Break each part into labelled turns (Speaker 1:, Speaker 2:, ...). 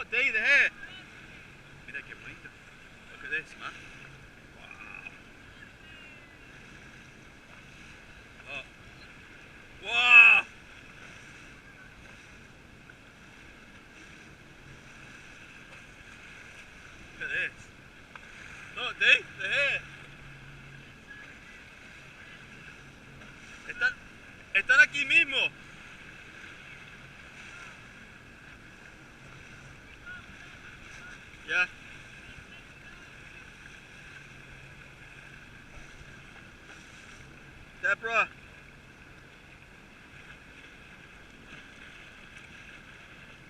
Speaker 1: Look, D, they're here. Mira qué bonito. Look at this, man. Wow. Look. Wow. Look at this. Look, D, they're here. Están aquí mismo. Ya. Deborah.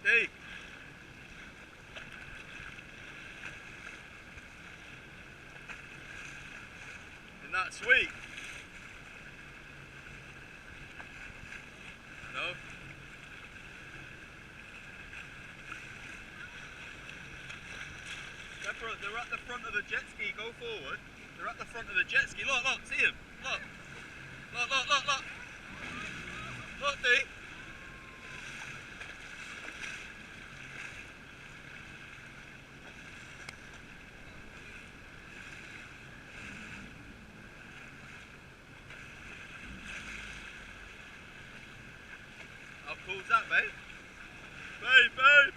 Speaker 1: D. Isn't that sweet? No? Deborah, they're at the front of the jet ski. Go forward. They're at the front of the jet ski. Look, look, see them. Look. Look, look, look, look. Look, D. How cool's that, babe? Babe, babe!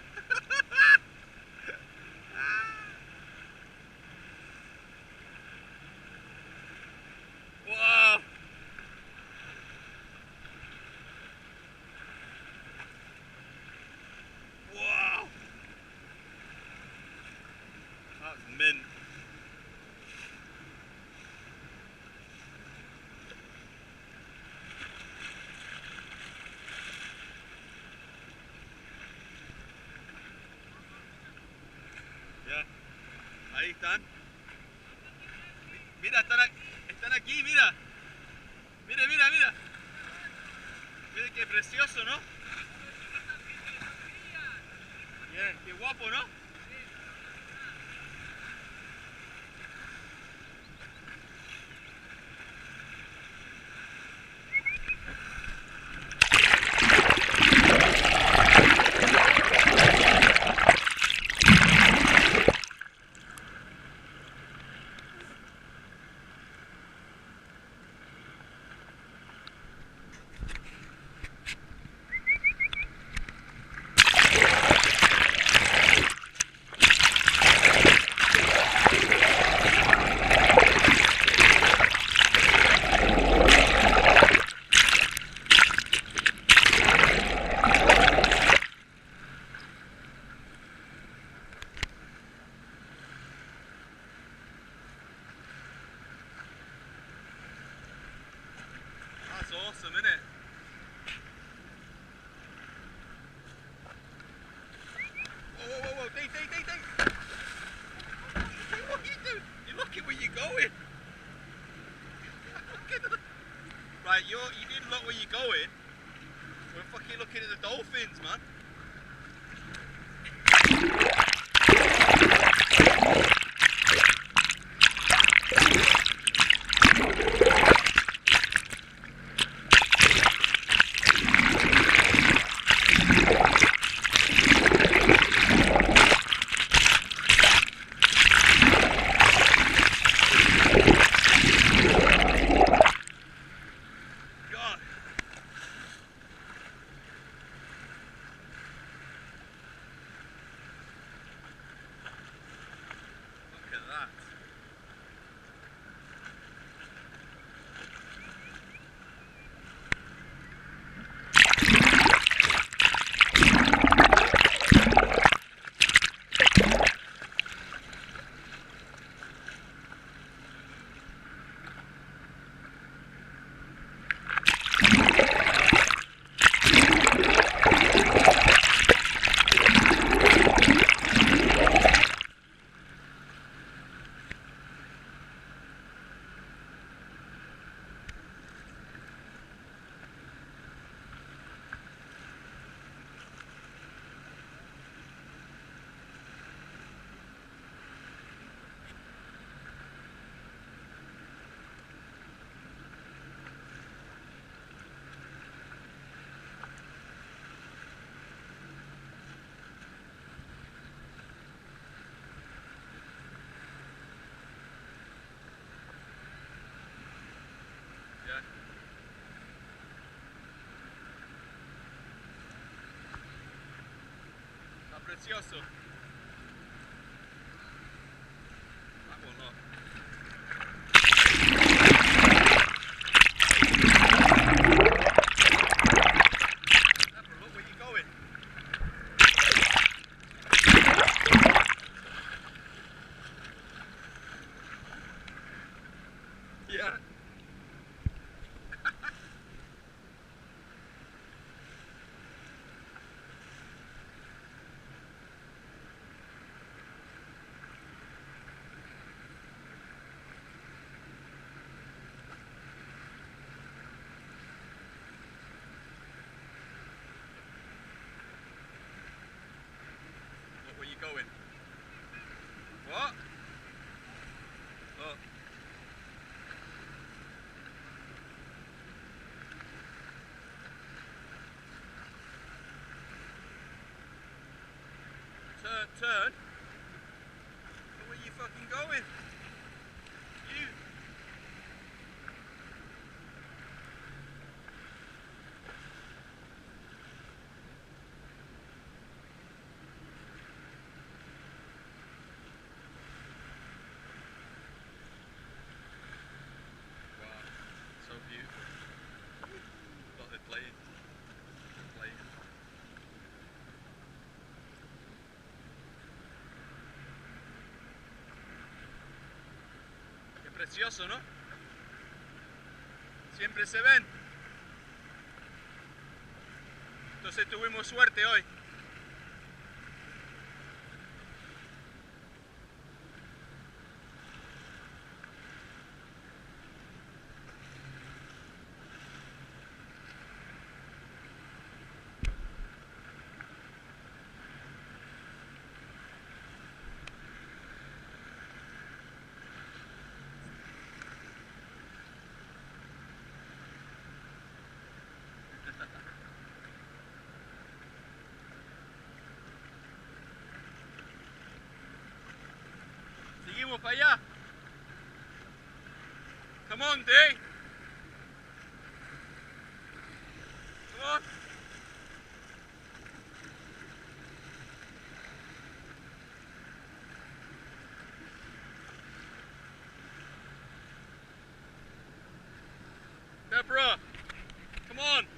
Speaker 1: Wow! Wow! That's mint. Ya, ahí están. Mira, están aquí, mira. Mira, mira, mira. Mira qué precioso, ¿no? Bien, qué guapo, ¿no? That's awesome, isn't it? Whoa, whoa, whoa, whoa, D. What are you doing? You're looking where you're going. Right, you didn't look where you're going. We're fucking looking at the dolphins, man. God. Look at that. precioso. That one not. Deborah, look where you're going. Yeah. Look where you're going. What? Look. Turn. Look where you fucking going. You. Wow. So beautiful. Look, they're playing. Playing. Qué precioso, ¿no? Siempre se ven. Entonces tuvimos suerte hoy. Seguimos para allá. Come on, Dave. Come on. Deborah, come on.